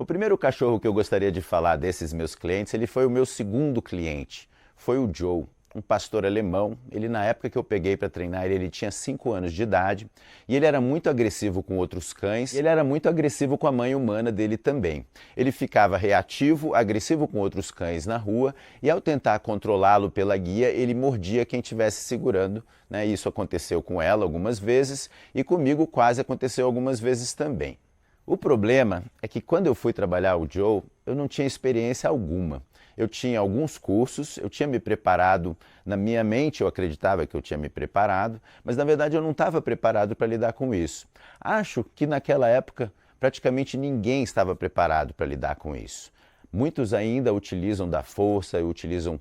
O primeiro cachorro que eu gostaria de falar desses meus clientes, ele foi o meu segundo cliente, foi o Joe, um pastor alemão. Ele, na época que eu peguei para treinar ele tinha 5 anos de idade e ele era muito agressivo com outros cães e ele era muito agressivo com a mãe humana dele também. Ele ficava reativo, agressivo com outros cães na rua e ao tentar controlá-lo pela guia, ele mordia quem estivesse segurando, né? Isso aconteceu com ela algumas vezes e comigo quase aconteceu algumas vezes também. O problema é que quando eu fui trabalhar o Joe, eu não tinha experiência alguma. Eu tinha alguns cursos, eu tinha me preparado, na minha mente eu acreditava que eu tinha me preparado, mas na verdade eu não estava preparado para lidar com isso. Acho que naquela época praticamente ninguém estava preparado para lidar com isso. Muitos ainda utilizam da força, utilizam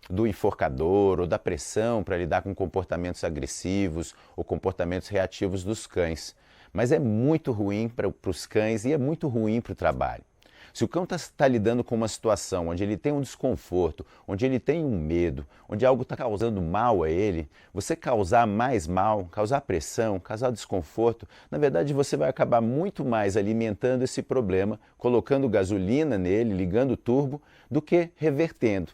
do enforcador ou da pressão para lidar com comportamentos agressivos ou comportamentos reativos dos cães. Mas é muito ruim para os cães e é muito ruim para o trabalho. Se o cão está lidando com uma situação onde ele tem um desconforto, onde ele tem um medo, onde algo está causando mal a ele, você causar mais mal, causar pressão, causar desconforto, na verdade você vai acabar muito mais alimentando esse problema, colocando gasolina nele, ligando o turbo, do que revertendo.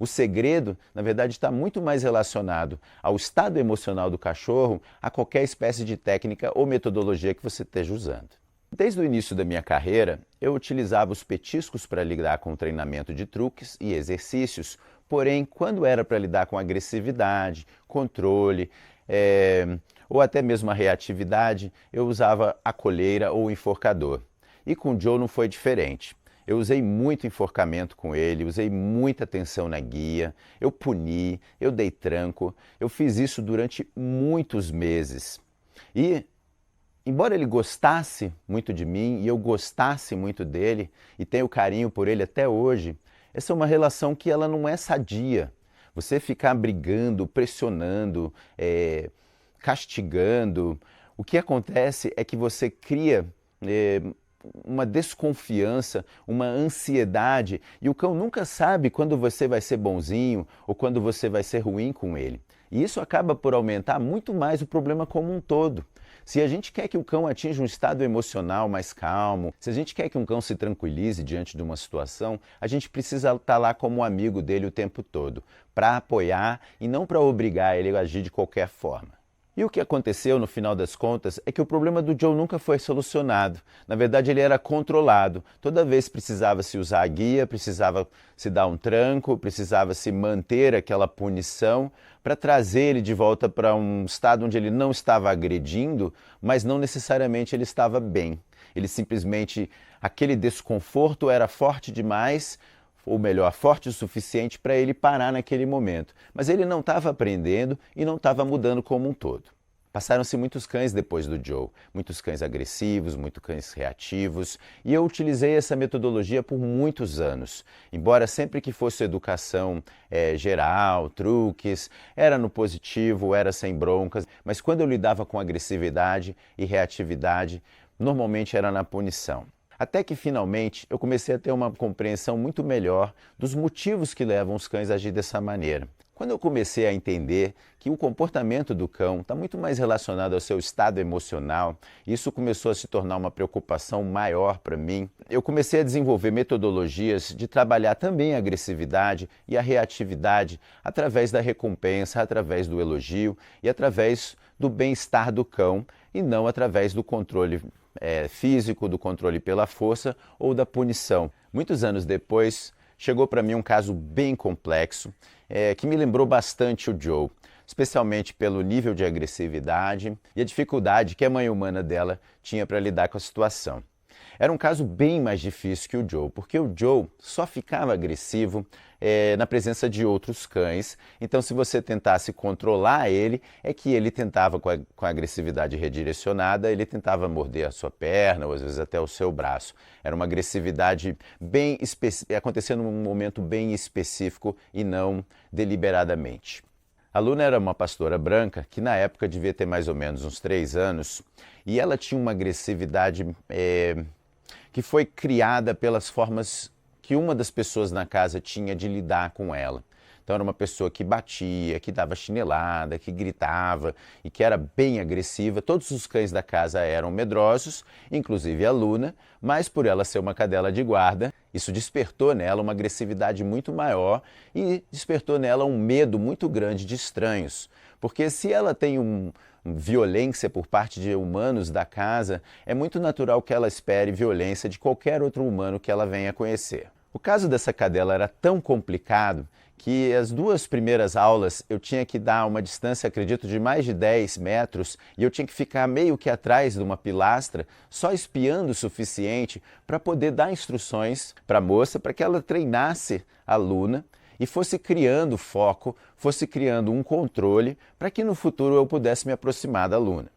O segredo, na verdade, está muito mais relacionado ao estado emocional do cachorro, a qualquer espécie de técnica ou metodologia que você esteja usando. Desde o início da minha carreira, eu utilizava os petiscos para lidar com o treinamento de truques e exercícios, porém, quando era para lidar com agressividade, controle, ou até mesmo a reatividade, eu usava a coleira ou o enforcador. E com o Joe não foi diferente. Eu usei muito enforcamento com ele, usei muita atenção na guia, eu puni, eu dei tranco, eu fiz isso durante muitos meses. E, embora ele gostasse muito de mim e eu gostasse muito dele e tenho carinho por ele até hoje, essa é uma relação que ela não é sadia. Você ficar brigando, pressionando, castigando, o que acontece é que você cria uma desconfiança, uma ansiedade e o cão nunca sabe quando você vai ser bonzinho ou quando você vai ser ruim com ele. E isso acaba por aumentar muito mais o problema como um todo. Se a gente quer que o cão atinja um estado emocional mais calmo, se a gente quer que um cão se tranquilize diante de uma situação, a gente precisa estar lá como amigo dele o tempo todo, para apoiar e não para obrigar ele a agir de qualquer forma. E o que aconteceu no final das contas é que o problema do Joe nunca foi solucionado. Na verdade, ele era controlado. Toda vez precisava se usar a guia, precisava se dar um tranco, precisava se manter aquela punição para trazer ele de volta para um estado onde ele não estava agredindo, mas não necessariamente ele estava bem. Ele simplesmente, aquele desconforto era forte demais, ou melhor, forte o suficiente para ele parar naquele momento. Mas ele não estava aprendendo e não estava mudando como um todo. Passaram-se muitos cães depois do Joe, muitos cães agressivos, muitos cães reativos, e eu utilizei essa metodologia por muitos anos. Embora sempre que fosse educação geral, truques, era no positivo, era sem broncas, mas quando eu lidava com agressividade e reatividade, normalmente era na punição. Até que, finalmente, eu comecei a ter uma compreensão muito melhor dos motivos que levam os cães a agir dessa maneira. Quando eu comecei a entender que o comportamento do cão está muito mais relacionado ao seu estado emocional, isso começou a se tornar uma preocupação maior para mim. Eu comecei a desenvolver metodologias de trabalhar também a agressividade e a reatividade através da recompensa, através do elogio e através do bem-estar do cão e não através do controle físico, do controle pela força ou da punição. Muitos anos depois, chegou para mim um caso bem complexo, que me lembrou bastante o Joe, especialmente pelo nível de agressividade e a dificuldade que a mãe humana dela tinha para lidar com a situação. Era um caso bem mais difícil que o Joe, porque o Joe só ficava agressivo na presença de outros cães. Então, se você tentasse controlar ele, é que ele tentava, com a agressividade redirecionada, ele tentava morder a sua perna ou às vezes até o seu braço. Era uma agressividade acontecendo num momento bem específico e não deliberadamente. A Luna era uma pastora branca que na época devia ter mais ou menos uns 3 anos e ela tinha uma agressividade que foi criada pelas formas que uma das pessoas na casa tinha de lidar com ela. Então era uma pessoa que batia, que dava chinelada, que gritava e que era bem agressiva. Todos os cães da casa eram medrosos, inclusive a Luna, mas por ela ser uma cadela de guarda, isso despertou nela uma agressividade muito maior e despertou nela um medo muito grande de estranhos. Porque se ela tem violência por parte de humanos da casa, é muito natural que ela espere violência de qualquer outro humano que ela venha conhecer. O caso dessa cadela era tão complicado que as 2 primeiras aulas eu tinha que dar uma distância, acredito, de mais de 10 metros e eu tinha que ficar meio que atrás de uma pilastra, só espiando o suficiente para poder dar instruções para a moça, para que ela treinasse a Luna e fosse criando foco, fosse criando um controle para que no futuro eu pudesse me aproximar da Luna.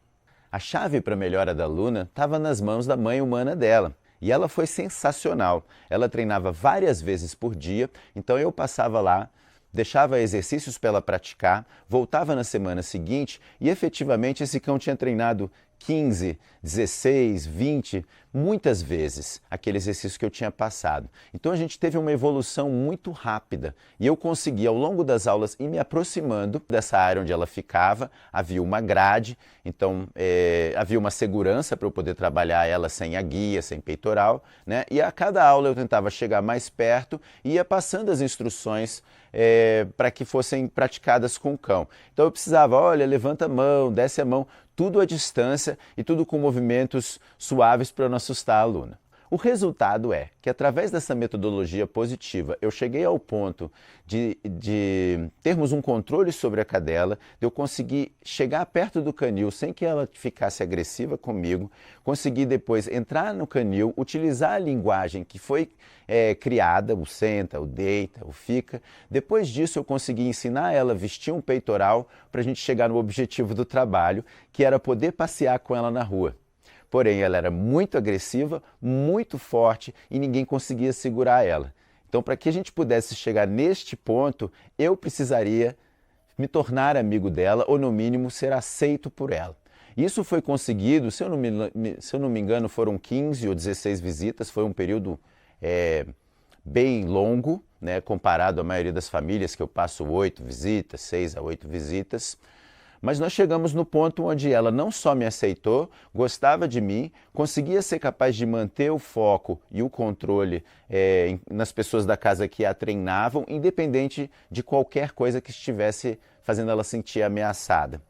A chave para a melhora da Luna estava nas mãos da mãe humana dela. E ela foi sensacional. Ela treinava várias vezes por dia, então eu passava lá, deixava exercícios para ela praticar, voltava na semana seguinte e efetivamente esse cão tinha treinado 15, 16, 20, muitas vezes aquele exercício que eu tinha passado. Então a gente teve uma evolução muito rápida e eu consegui ao longo das aulas ir me aproximando dessa área onde ela ficava. Havia uma grade, então havia uma segurança para eu poder trabalhar ela sem a guia, sem peitoral, né? E a cada aula eu tentava chegar mais perto e ia passando as instruções para que fossem praticadas com o cão. Então eu precisava, olha, levanta a mão, desce a mão, tudo à distância e tudo com movimentos suaves para não assustar a Luna. O resultado é que através dessa metodologia positiva eu cheguei ao ponto de termos um controle sobre a cadela, de eu conseguir chegar perto do canil sem que ela ficasse agressiva comigo, conseguir depois entrar no canil, utilizar a linguagem que foi criada, o senta, o deita, o fica. Depois disso eu consegui ensinar ela a vestir um peitoral para a gente chegar no objetivo do trabalho, que era poder passear com ela na rua. Porém, ela era muito agressiva, muito forte e ninguém conseguia segurar ela. Então, para que a gente pudesse chegar neste ponto, eu precisaria me tornar amigo dela ou, no mínimo, ser aceito por ela. Isso foi conseguido, se eu não me engano, foram 15 ou 16 visitas, foi um período bem longo, né, comparado à maioria das famílias, que eu passo 8 visitas, 6 a 8 visitas. Mas nós chegamos no ponto onde ela não só me aceitou, gostava de mim, conseguia ser capaz de manter o foco e o controle nas pessoas da casa que a treinavam, independente de qualquer coisa que estivesse fazendo ela sentir ameaçada.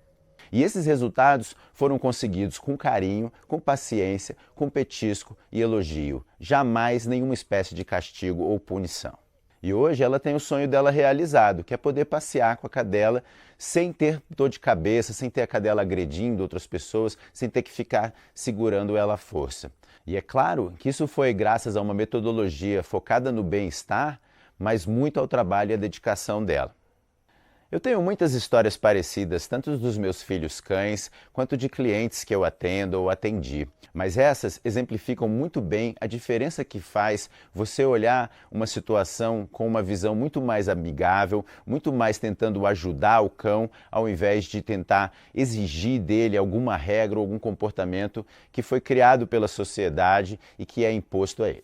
E esses resultados foram conseguidos com carinho, com paciência, com petisco e elogio. Jamais nenhuma espécie de castigo ou punição. E hoje ela tem o sonho dela realizado, que é poder passear com a cadela sem ter dor de cabeça, sem ter a cadela agredindo outras pessoas, sem ter que ficar segurando ela à força. E é claro que isso foi graças a uma metodologia focada no bem-estar, mas muito ao trabalho e à dedicação dela. Eu tenho muitas histórias parecidas, tanto dos meus filhos cães, quanto de clientes que eu atendo ou atendi. Mas essas exemplificam muito bem a diferença que faz você olhar uma situação com uma visão muito mais amigável, muito mais tentando ajudar o cão, ao invés de tentar exigir dele alguma regra ou algum comportamento que foi criado pela sociedade e que é imposto a ele.